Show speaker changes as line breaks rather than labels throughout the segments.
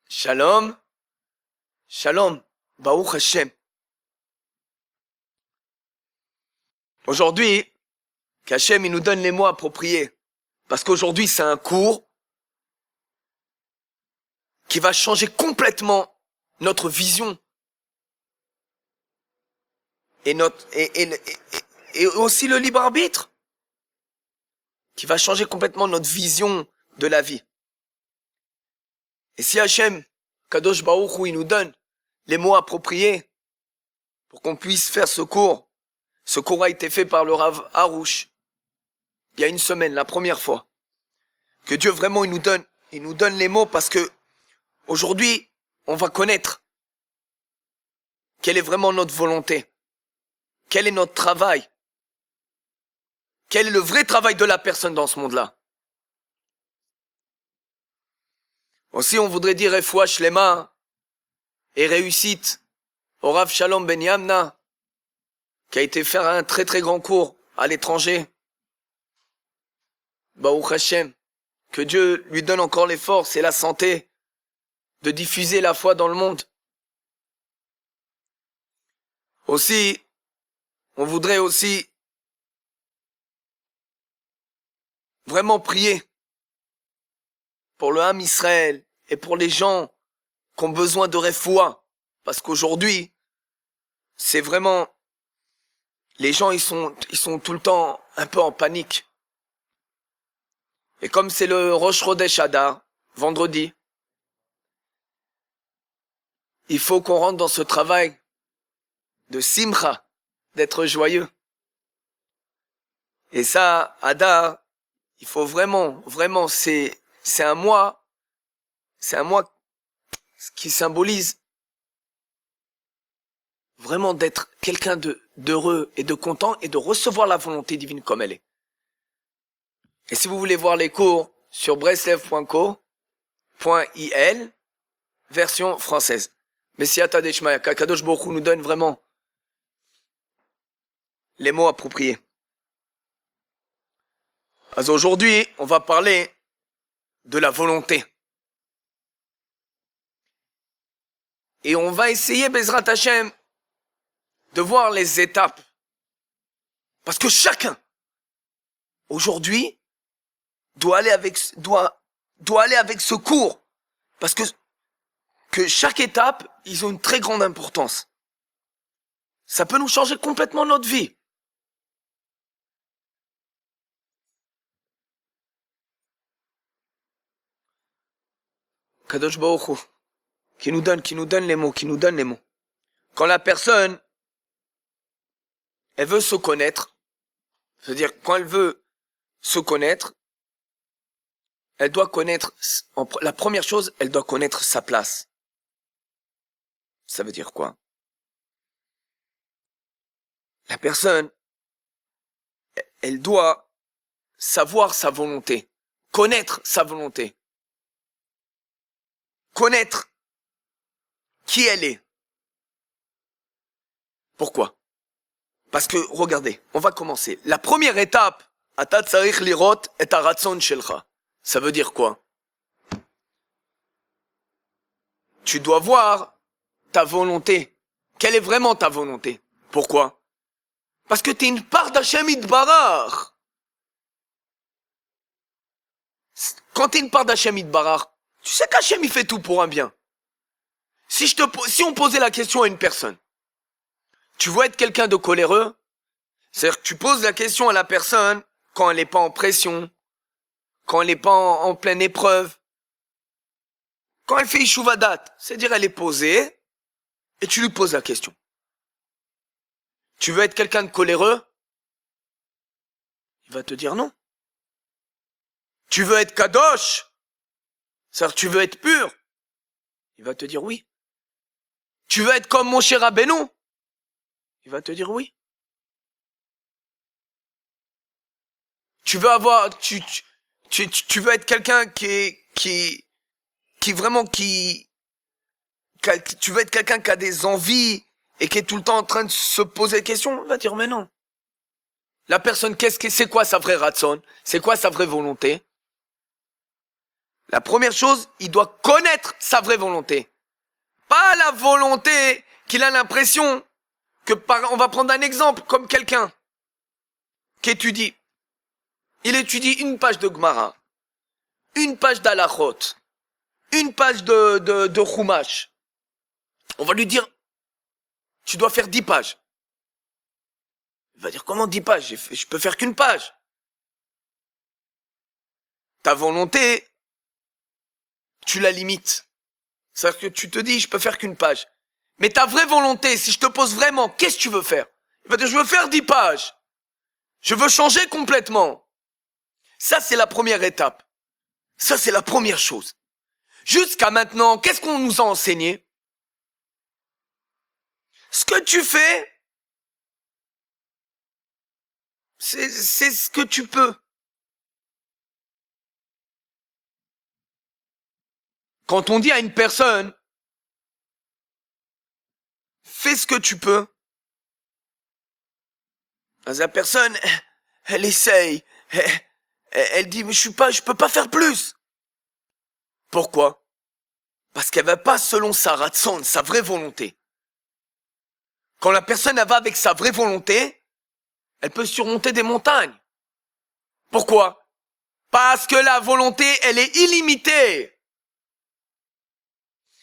Shalom, shalom, Baruch Hashem. Aujourd'hui, qu'Hachem il nous donne les mots appropriés. Parce qu'aujourd'hui, c'est un cours qui va changer complètement notre vision et aussi le libre arbitre, qui va changer complètement notre vision de la vie. Et si Hachem, Kadosh Baruch Hu, il nous donne les mots appropriés pour qu'on puisse faire ce cours a été fait par le Rav Harouche il y a une semaine, la première fois. Que Dieu vraiment il nous donne les mots parce que aujourd'hui, on va connaître quelle est vraiment notre volonté, quel est notre travail, quel est le vrai travail de la personne dans ce monde-là. Aussi, on voudrait dire Refoua Shlema et réussite au Rav Shalom Ben Yamna, qui a été faire un très très grand cours à l'étranger. Baruch Hashem, que Dieu lui donne encore les forces et la santé de diffuser la foi dans le monde. Aussi, on voudrait aussi vraiment prier pour le Ham Israël et pour les gens qui ont besoin de refoua. Parce qu'aujourd'hui, c'est vraiment, les gens ils sont tout le temps un peu en panique. Et comme c'est le Rosh Chodesh Adar, vendredi, il faut qu'on rentre dans ce travail de simcha, d'être joyeux. Et ça, Adar, il faut vraiment, c'est un mois qui symbolise vraiment d'être quelqu'un d'heureux et de content et de recevoir la volonté divine comme elle est. Et si vous voulez voir les cours sur breslev.co.il, version française. Mais si Atadeshmaya, Kadosh Baruch Hu nous donne vraiment les mots appropriés. Alors aujourd'hui, on va parler de la volonté. Et on va essayer, Bezrat Hashem, de voir les étapes. Parce que chacun, aujourd'hui, doit aller avec ce cours. Parce que chaque étape, ils ont une très grande importance. Ça peut nous changer complètement notre vie. Kadosh Baruch Hu, qui nous donne les mots. Quand la personne, elle veut se connaître, c'est-à-dire quand elle veut se connaître, elle doit connaître, la première chose, elle doit connaître sa place. Ça veut dire quoi? La personne, elle doit savoir sa volonté, connaître sa volonté, connaître qui elle est. Pourquoi? Parce que, regardez, on va commencer. La première étape, Ata tzarich lirot et haratzon shelcha. Ça veut dire quoi? Tu dois voir ta volonté. Quelle est vraiment ta volonté? Pourquoi? Parce que tu es une part d'Hachem Yitbarach. Quand tu es une part d'Hachem Yitbarach, tu sais qu'Hachem il fait tout pour un bien. Si on posait la question à une personne, tu veux être quelqu'un de coléreux? C'est-à-dire que tu poses la question à la personne quand elle n'est pas en pression, quand elle n'est pas en pleine épreuve, quand elle fait Ishuvadat, c'est-à-dire elle est posée, et tu lui poses la question. Tu veux être quelqu'un de coléreux? Il va te dire non. Tu veux être kadosh? C'est-à-dire tu veux être pur? Il va te dire oui. Tu veux être comme mon cher Rabbeinu? Il va te dire oui. Tu veux avoir, tu veux être quelqu'un tu veux être quelqu'un qui a des envies et qui est tout le temps en train de se poser des questions, on va dire mais non. La personne, c'est quoi sa vraie ratson? C'est quoi sa vraie volonté? La première chose, il doit connaître sa vraie volonté. Pas la volonté qu'il a l'impression que on va prendre un exemple comme quelqu'un qui étudie. Il étudie une page de Gemara, une page d'Alachot, une page de Chumash. On va lui dire, tu dois faire 10 pages. Il va dire, comment 10 pages? Je peux faire qu'une page. Ta volonté, tu la limites. C'est-à-dire que tu te dis, je peux faire qu'une page. Mais ta vraie volonté, si je te pose vraiment, qu'est-ce que tu veux faire? Il va dire, je veux faire 10 pages. Je veux changer complètement. Ça, c'est la première étape. Ça, c'est la première chose. Jusqu'à maintenant, qu'est-ce qu'on nous a enseigné? Ce que tu fais, c'est ce que tu peux. Quand on dit à une personne, fais ce que tu peux, la personne, elle essaye, elle dit, mais je peux pas faire plus. Pourquoi? Parce qu'elle va pas selon sa ratson, sa vraie volonté. Quand la personne elle va avec sa vraie volonté, elle peut surmonter des montagnes. Pourquoi? Parce que la volonté, elle est illimitée.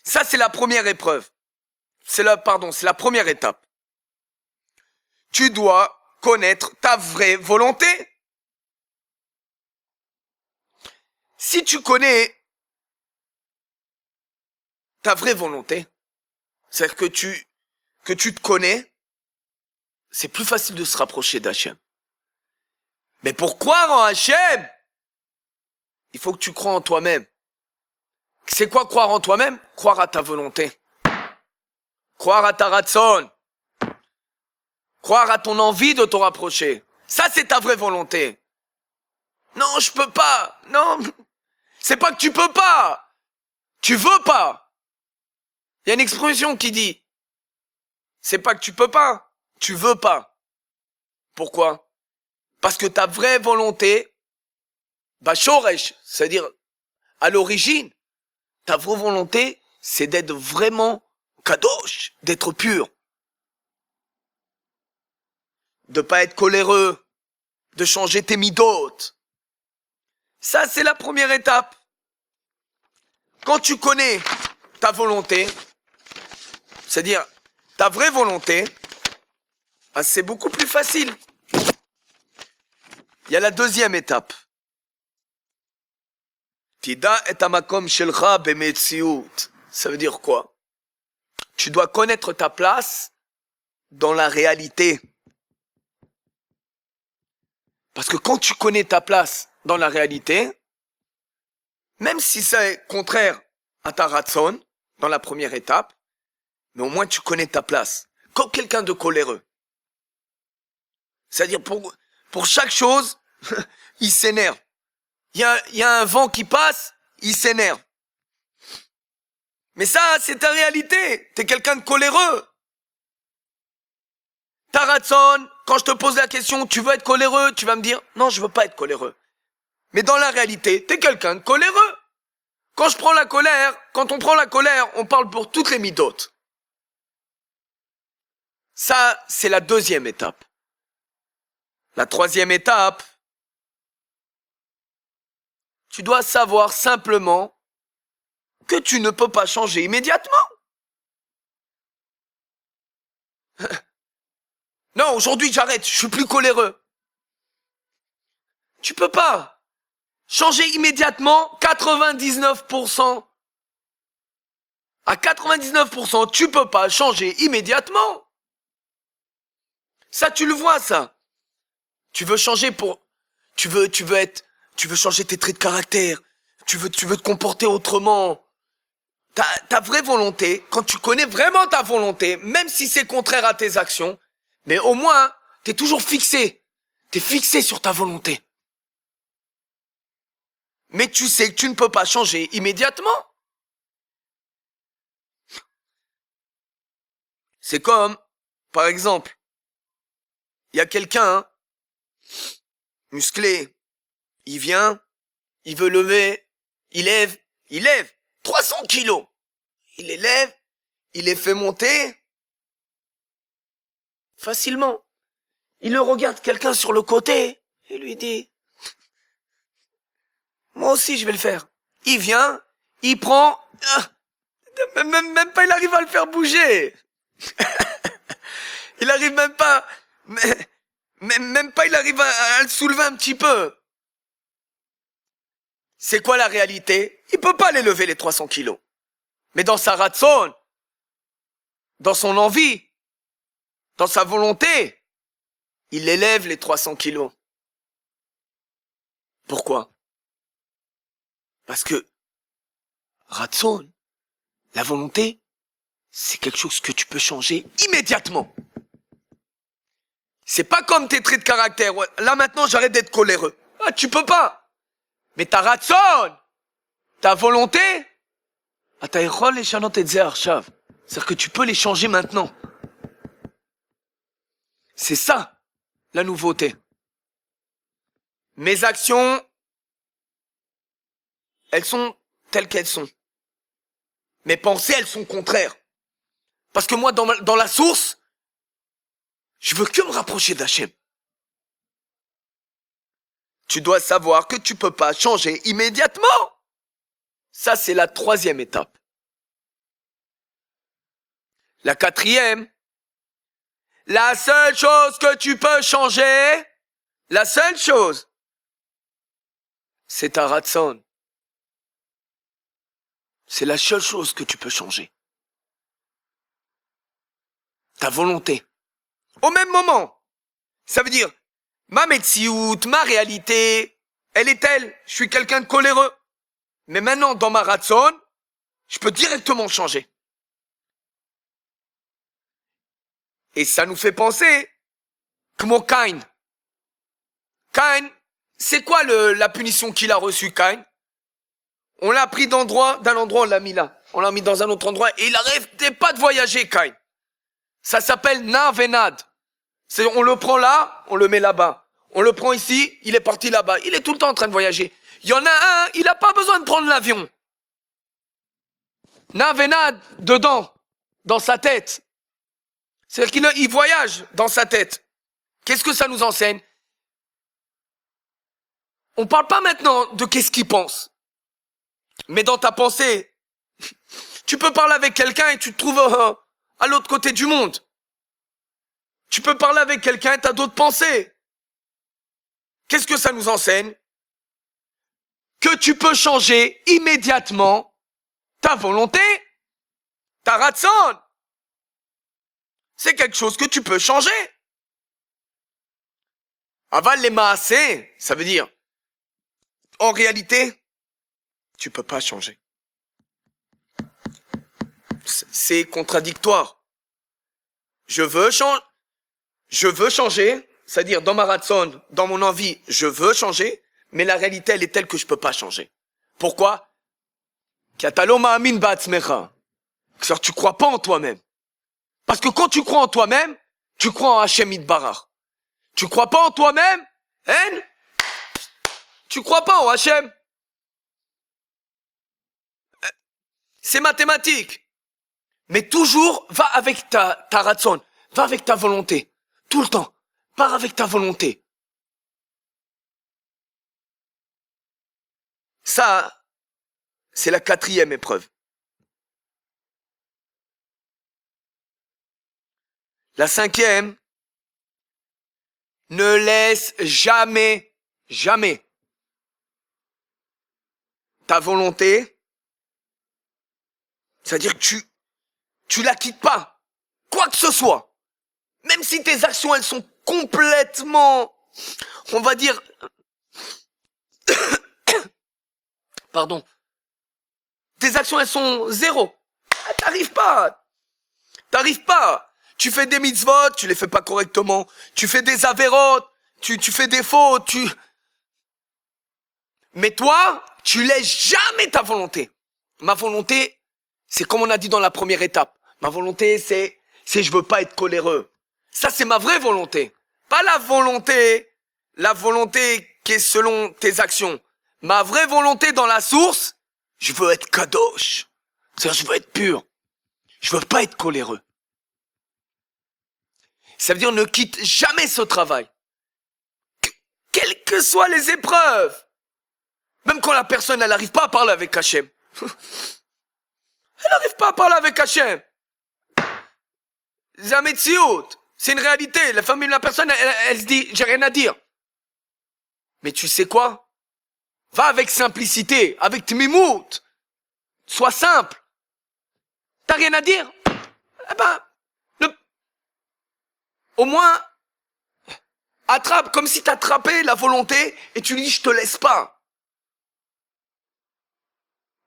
Ça, c'est la première épreuve. C'est la première étape. Tu dois connaître ta vraie volonté. Si tu connais ta vraie volonté, c'est-à-dire que tu te connais, c'est plus facile de se rapprocher d'Hachem. Mais pour croire en Hachem, il faut que tu crois en toi-même. C'est quoi croire en toi-même? Croire à ta volonté. Croire à ta ratson. Croire à ton envie de te rapprocher. Ça, c'est ta vraie volonté. Non, je peux pas. Non, c'est pas que tu peux pas. Tu veux pas. Il y a une expression qui dit, c'est pas que tu peux pas, tu veux pas. Pourquoi? Parce que ta vraie volonté, shoresh, c'est-à-dire à l'origine, ta vraie volonté, c'est d'être vraiment kadosh, d'être pur. De pas être coléreux, de changer tes midotes. Ça, c'est la première étape. Quand tu connais ta volonté, c'est-à-dire ta vraie volonté, c'est beaucoup plus facile. Il y a la deuxième étape. Tida et amakom shelcha bemetziut. Ça veut dire quoi? Tu dois connaître ta place dans la réalité. Parce que quand tu connais ta place dans la réalité, même si c'est contraire à ta ratson, dans la première étape, mais au moins tu connais ta place. Comme quelqu'un de coléreux. C'est-à-dire pour chaque chose, il s'énerve. Il y a un vent qui passe, il s'énerve. Mais ça, c'est ta réalité. T'es quelqu'un de coléreux. Ta ratson, quand je te pose la question, tu veux être coléreux, tu vas me dire, non, je veux pas être coléreux. Mais dans la réalité, t'es quelqu'un de coléreux. Quand on prend la colère, on parle pour toutes les midotes. Ça, c'est la deuxième étape. La troisième étape, tu dois savoir simplement que tu ne peux pas changer immédiatement. Non, aujourd'hui j'arrête, je suis plus coléreux. Tu peux pas changer immédiatement 99%. À 99%, tu peux pas changer immédiatement. Ça, tu le vois, ça. Tu veux changer tu veux changer tes traits de caractère. Tu veux te comporter autrement. Ta vraie volonté, quand tu connais vraiment ta volonté, même si c'est contraire à tes actions, mais au moins, t'es toujours fixé. T'es fixé sur ta volonté. Mais tu sais que tu ne peux pas changer immédiatement. C'est comme par exemple, il y a quelqu'un, hein, musclé, il vient, il veut lever, il lève 300 kilos. Il les lève, il les fait monter facilement. Il le regarde quelqu'un sur le côté et lui dit, moi aussi je vais le faire. Il vient, il prend, même pas il arrive à le faire bouger. Il arrive même pas, même pas il arrive à le soulever un petit peu. C'est quoi la réalité? Il peut pas les lever les 300 kilos. Mais dans sa ratson, dans son envie, dans sa volonté, il élève les 300 kilos. Pourquoi? Parce que ratson, la volonté, c'est quelque chose que tu peux changer immédiatement. C'est pas comme tes traits de caractère. Ouais, là maintenant, j'arrête d'être coléreux. Ah, tu peux pas. Mais ta ratson, ta volonté, c'est-à-dire que tu peux les changer maintenant. C'est ça, la nouveauté. Mes actions, elles sont telles qu'elles sont. Mes pensées, elles sont contraires. Parce que moi, dans la source, je veux que me rapprocher d'Hachem. Tu dois savoir que tu peux pas changer immédiatement. Ça, c'est la 3e étape. La 4e, la seule chose que tu peux changer, la seule chose, c'est ta ratson. C'est la seule chose que tu peux changer. Ta volonté. Au même moment. Ça veut dire, ma metsiout, ma réalité, elle est telle. Je suis quelqu'un de coléreux. Mais maintenant, dans ma ratson, je peux directement changer. Et ça nous fait penser, comme Caïn. Caïn, c'est quoi la punition qu'il a reçue, Caïn? On l'a pris d'un endroit, on l'a mis là. On l'a mis dans un autre endroit et il n'arrêtait pas de voyager, Caïn. Ça s'appelle Navenad. On le prend là, on le met là-bas. On le prend ici, il est parti là-bas. Il est tout le temps en train de voyager. Il y en a un, il n'a pas besoin de prendre l'avion. Navenad, dedans, dans sa tête. C'est-à-dire qu'il voyage dans sa tête. Qu'est-ce que ça nous enseigne? On parle pas maintenant de qu'est-ce qu'il pense. Mais dans ta pensée, tu peux parler avec quelqu'un et tu te trouves à l'autre côté du monde. Tu peux parler avec quelqu'un et tu as d'autres pensées. Qu'est-ce que ça nous enseigne? Que tu peux changer immédiatement ta volonté, ta ratson. C'est quelque chose que tu peux changer. Aval les maasé, ça veut dire, en réalité, tu peux pas changer. C'est contradictoire. Je veux changer, c'est-à-dire dans ma ratson, dans mon envie, je veux changer, mais la réalité, elle est telle que je peux pas changer. Pourquoi? C'est-à-dire, tu crois pas en toi-même. Parce que quand tu crois en toi-même, tu crois en Hachem Yitbarach. Tu crois pas en toi-même, hein? Tu crois pas en Hachem. C'est mathématique. Mais toujours, va avec ta ratson, va avec ta volonté. Tout le temps, pars avec ta volonté. Ça, c'est la 4e épreuve. La 5e, ne laisse jamais ta volonté, c'est-à-dire que tu la quittes pas, quoi que ce soit. Même si tes actions, elles sont complètement, on va dire, pardon, tes actions, elles sont zéro. T'arrives pas. Tu fais des mitzvot, tu les fais pas correctement. Tu fais des avérotes, tu fais des fautes, Mais toi, tu laisses jamais ta volonté. Ma volonté, c'est comme on a dit dans la première étape. Ma volonté, c'est je veux pas être coléreux. Ça, c'est ma vraie volonté. Pas la volonté qui est selon tes actions. Ma vraie volonté dans la source, je veux être kadosh. C'est-à-dire, je veux être pur. Je veux pas être coléreux. Ça veut dire ne quitte jamais ce travail. Quelles que soient les épreuves. Même quand la personne, elle n'arrive pas à parler avec Hachem. Elle n'arrive pas à parler avec Hachem. C'est une réalité. La famille de la personne, elle se dit, j'ai rien à dire. Mais tu sais quoi? Va avec simplicité, avec tmimout. Sois simple. T'as rien à dire? Eh ben, au moins, attrape comme si t'attrapais la volonté et tu lui dis, je te laisse pas.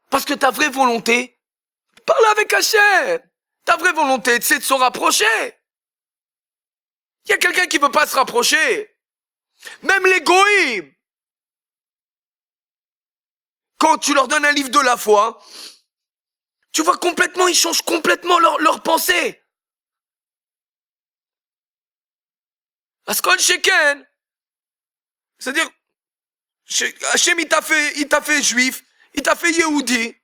Parce que ta vraie volonté, parle avec Hachem. Ta vraie volonté, c'est de se rapprocher. Il y a quelqu'un qui veut pas se rapprocher. Même les goïms. Quand tu leur donnes un livre de la foi, tu vois complètement, ils changent complètement leur pensée. Askol Sheken. C'est-à-dire, Hachem, il t'a fait juif, il t'a fait Yehudi.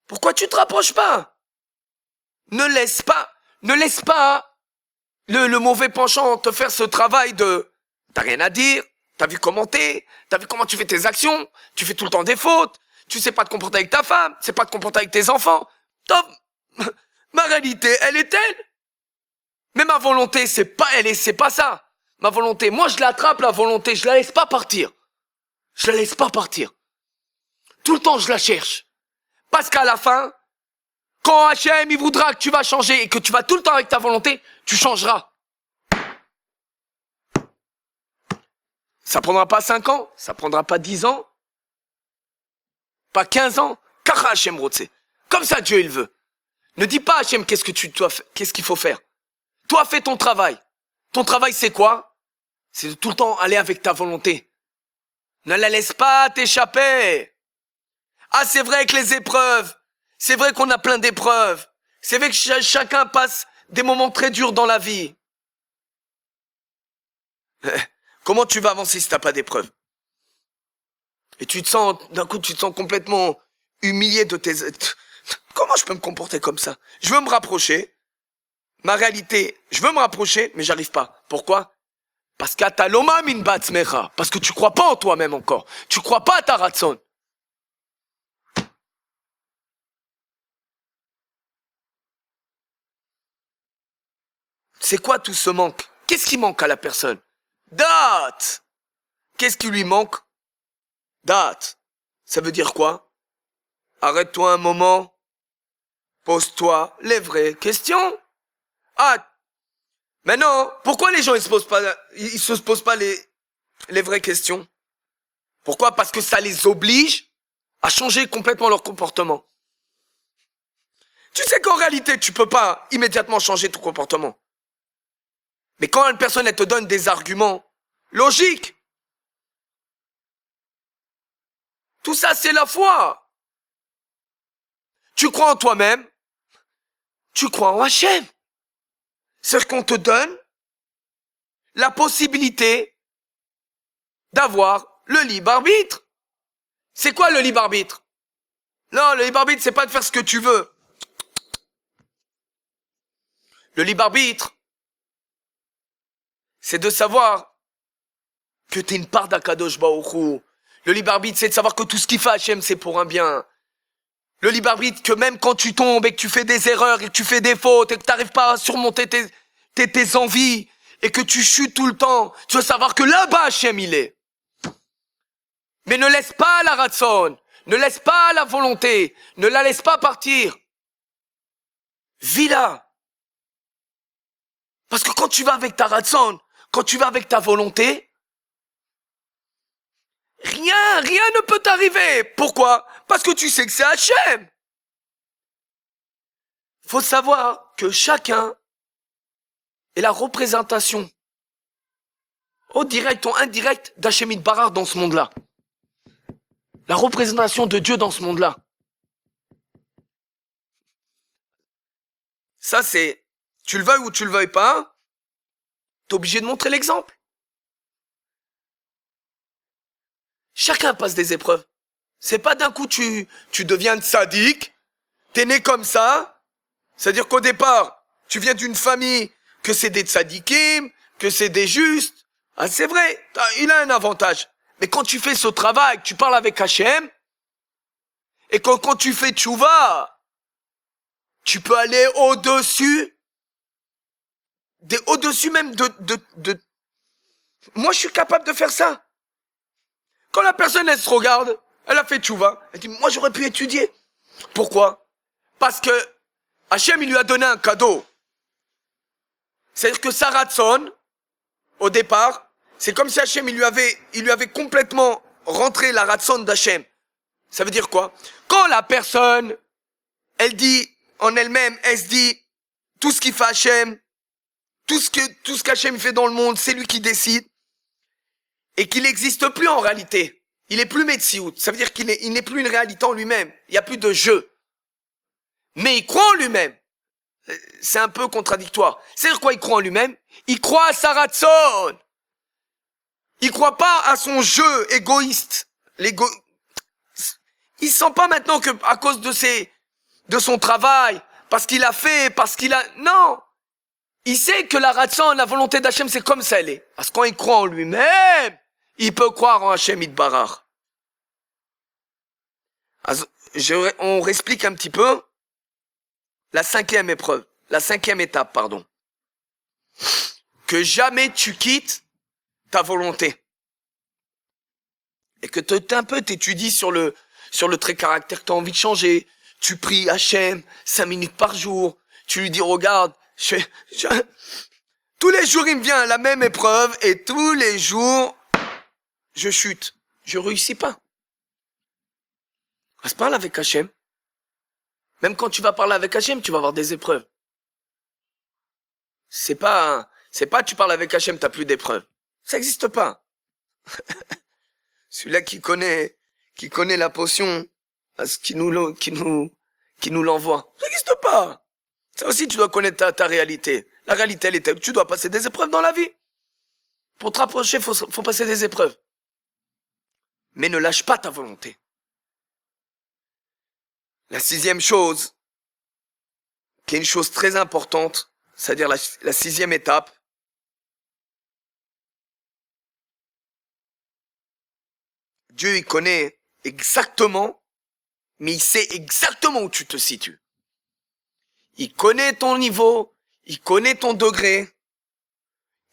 Pourquoi tu te rapproches pas? Ne laisse pas le mauvais penchant te faire ce travail de, t'as rien à dire, t'as vu comment t'as vu comment tu fais tes actions, tu fais tout le temps des fautes, tu sais pas te comporter avec ta femme, tu sais pas te comporter avec tes enfants. Top. Ma réalité, elle est telle. Mais ma volonté, c'est pas ça. Ma volonté, moi je l'attrape la volonté, je la laisse pas partir. Je la laisse pas partir. Tout le temps je la cherche. Parce qu'à la fin, quand Hachem il voudra que tu vas changer et que tu vas tout le temps avec ta volonté, tu changeras. Ça prendra pas 5 ans, ça prendra pas 10 ans, pas 15 ans. Car Hachem Rotse. Comme ça Dieu il veut. Ne dis pas Hachem qu'est-ce qu'il faut faire. Toi fais ton travail. Ton travail c'est quoi? C'est de tout le temps aller avec ta volonté. Ne la laisse pas t'échapper. Ah c'est vrai que les épreuves, c'est vrai qu'on a plein d'épreuves. C'est vrai que chacun passe des moments très durs dans la vie. Comment tu vas avancer si t'as pas d'épreuves? Et d'un coup tu te sens complètement humilié de tes... Comment je peux me comporter comme ça? Je veux me rapprocher. Ma réalité, je veux me rapprocher, mais j'arrive pas. Pourquoi? Parce qu'ataloma min batzmecha. Parce que tu crois pas en toi-même encore. Tu crois pas à ta ratson. C'est quoi tout ce manque? Qu'est-ce qui manque à la personne? Date. Qu'est-ce qui lui manque? Date. Ça veut dire quoi? Arrête-toi un moment. Pose-toi les vraies questions. Ah. Mais non. Pourquoi les gens ils se posent pas les vraies questions? Pourquoi? Parce que ça les oblige à changer complètement leur comportement. Tu sais qu'en réalité, tu peux pas immédiatement changer ton comportement. Mais quand une personne, elle te donne des arguments logiques, tout ça, c'est la foi. Tu crois en toi-même, tu crois en Hachem. C'est qu'on te donne la possibilité d'avoir le libre arbitre. C'est quoi le libre arbitre? Non, le libre arbitre, c'est pas de faire ce que tu veux. Le libre arbitre, c'est de savoir que t'es une part d'Akadosh Baruch Hu. Le libre arbitre, c'est de savoir que tout ce qu'il fait Hachem, c'est pour un bien. Le libre arbitre, que même quand tu tombes et que tu fais des erreurs et que tu fais des fautes et que t'arrives pas à surmonter tes envies et que tu chutes tout le temps, tu veux savoir que là-bas Hachem il est. Mais ne laisse pas la ratson, ne laisse pas la volonté, ne la laisse pas partir. Vis-la. Parce que quand tu vas avec ta ratson, quand tu vas avec ta volonté, rien ne peut t'arriver. Pourquoi? Parce que tu sais que c'est Hachem. Faut savoir que chacun est la représentation, au direct ou indirect, d'Hachem Yitbarach dans ce monde-là. La représentation de Dieu dans ce monde-là. Ça, c'est tu le veuilles ou tu le veuilles pas, t'es obligé de montrer l'exemple. Chacun passe des épreuves. C'est pas d'un coup tu deviens sadique, t'es né comme ça, c'est-à-dire qu'au départ, tu viens d'une famille que c'est des tzadikim, que c'est des justes. Ah, c'est vrai, il a un avantage. Mais quand tu fais ce travail, tu parles avec Hachem, et quand tu fais tchouva, tu peux aller au-dessus, au-dessus même de... Moi, je suis capable de faire ça. Quand la personne, elle se regarde, elle a fait tchouva, elle dit, moi, j'aurais pu étudier. Pourquoi? Parce que Hachem, il lui a donné un cadeau. C'est-à-dire que sa ratson, au départ, c'est comme si Hachem, il lui avait complètement rentré la ratson d'Hachem. Ça veut dire quoi? Quand la personne, elle dit en elle-même, elle se dit, tout ce qu'il fait Hachem, tout ce qu'Hachem fait dans le monde, c'est lui qui décide, et qu'il n'existe plus en réalité. Il est plus Metsiout. Ça veut dire qu'il n'est plus une réalité en lui-même. Il n'y a plus de jeu. Mais il croit en lui-même. C'est un peu contradictoire. C'est-à-dire quoi, il croit en lui-même? Il croit à sa ratson. Il croit pas à son jeu égoïste. Il sent pas maintenant que à cause de son travail, parce qu'il a fait, non! Il sait que la ratson, la volonté d'Hachem, c'est comme ça elle est. Parce que quand il croit en lui-même, il peut croire en Hachem Yitbarach. On réexplique un petit peu la cinquième étape, pardon. Que jamais tu quittes ta volonté. Et que t'étudies sur le trait caractère que t'as envie de changer. Tu pries Hachem 5 minutes par jour. Tu lui dis, regarde, tous les jours il me vient la même épreuve et tous les jours, je chute. Je réussis pas. On se parle avec Hachem. Même quand tu vas parler avec Hachem, tu vas avoir des épreuves. C'est pas tu parles avec Hachem, t'as plus d'épreuves. Ça n'existe pas. Celui-là qui connaît la potion, qui nous l'envoie. Ça n'existe pas. Ça aussi, tu dois connaître ta réalité. La réalité, elle est, tu dois passer des épreuves dans la vie. Pour te rapprocher, faut passer des épreuves. Mais ne lâche pas ta volonté. La sixième chose, qui est une chose très importante, c'est-à-dire la sixième étape, Dieu, il connaît exactement, mais il sait exactement où tu te situes. Il connaît ton niveau, il connaît ton degré,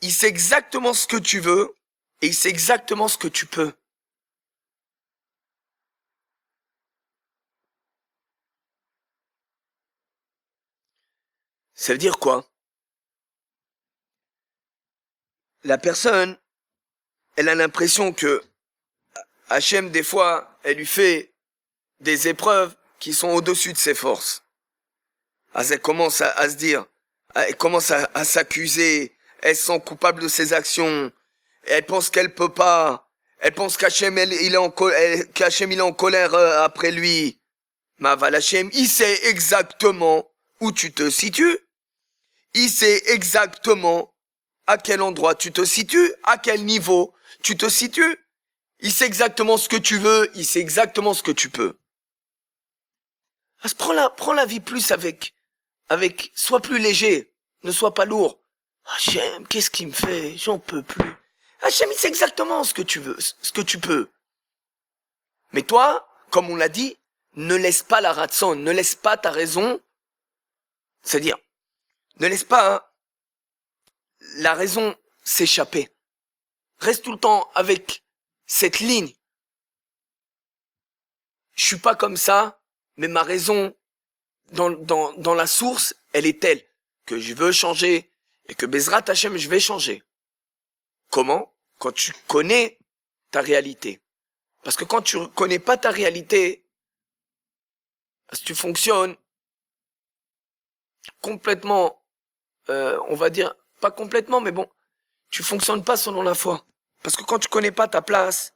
il sait exactement ce que tu veux, et il sait exactement ce que tu peux. Ça veut dire quoi? La personne, elle a l'impression que Hachem, des fois, elle lui fait des épreuves qui sont au-dessus de ses forces. Elle commence à se dire, elle commence à s'accuser, elle se sent coupable de ses actions, elle pense qu'elle peut pas, elle pense qu'Hachem, il est en colère après lui. Maval Hachem, il sait exactement où tu te situes. Il sait exactement à quel endroit tu te situes, à quel niveau tu te situes. Il sait exactement ce que tu veux, il sait exactement ce que tu peux. Prends la vie plus avec, sois plus léger, ne sois pas lourd. Hachem, qu'est-ce qu'il me fait? J'en peux plus. Hachem, il sait exactement ce que tu veux, ce que tu peux. Mais toi, comme on l'a dit, ne laisse pas la ratson, ne laisse pas ta raison, c'est-à-dire, ne laisse pas la raison s'échapper. Reste tout le temps avec cette ligne. Je suis pas comme ça, mais ma raison dans la source, elle est telle que je veux changer et que Bezrat Hachem, je vais changer. Comment? Quand tu connais ta réalité. Parce que quand tu connais pas ta réalité, si tu fonctionnes complètement, on va dire, pas complètement, mais bon, tu fonctionnes pas selon la foi. Parce que quand tu connais pas ta place,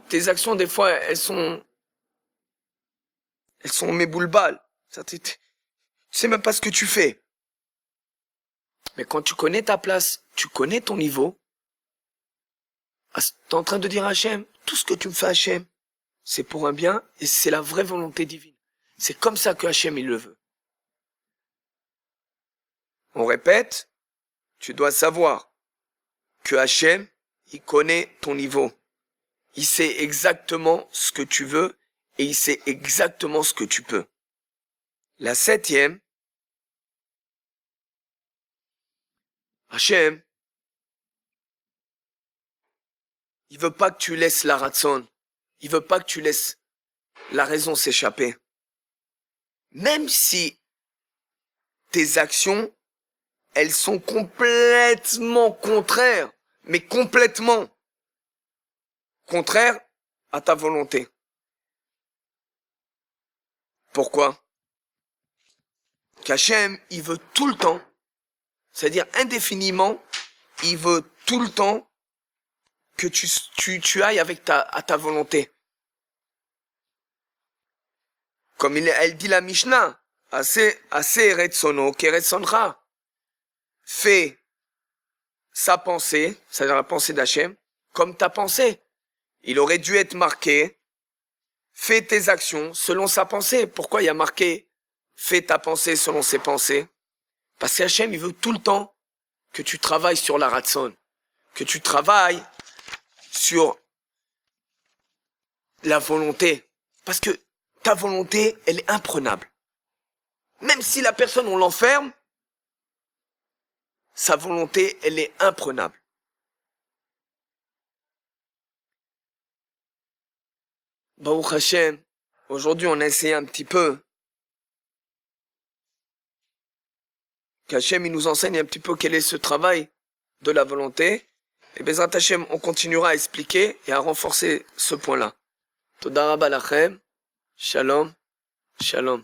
tes actions, des fois, elles sont mes boules balles. Tu sais même pas ce que tu fais. Mais quand tu connais ta place, tu connais ton niveau, t'es en train de dire à Hachem, tout ce que tu me fais Hachem, c'est pour un bien et c'est la vraie volonté divine. C'est comme ça que Hachem il le veut. On répète, tu dois savoir que Hachem, il connaît ton niveau. Il sait exactement ce que tu veux et il sait exactement ce que tu peux. La 7e, Hachem, il veut pas que tu laisses la ratson. Il veut pas que tu laisses la raison s'échapper. Même si tes actions, elles sont complètement contraires, mais complètement contraires à ta volonté. Pourquoi? Qu'Hachem, il veut tout le temps, c'est-à-dire indéfiniment, il veut tout le temps que tu ailles avec à ta volonté. Comme elle dit la Mishnah, assez retsono, keretsonra. Fais sa pensée, c'est-à-dire la pensée d'Hachem, comme ta pensée. Il aurait dû être marqué, fais tes actions selon sa pensée. Pourquoi il y a marqué, fais ta pensée selon ses pensées? Parce qu'Hachem, il veut tout le temps que tu travailles sur la ratson, que tu travailles sur la volonté. Parce que ta volonté, elle est imprenable. Même si la personne, on l'enferme, sa volonté, elle est imprenable. Baruch Hashem, aujourd'hui on a essayé un petit peu qu'Hachem il nous enseigne un petit peu quel est ce travail de la volonté. Et Bezrat Hashem, on continuera à expliquer et à renforcer ce point-là. Toda Rabba lachem, Shalom, Shalom.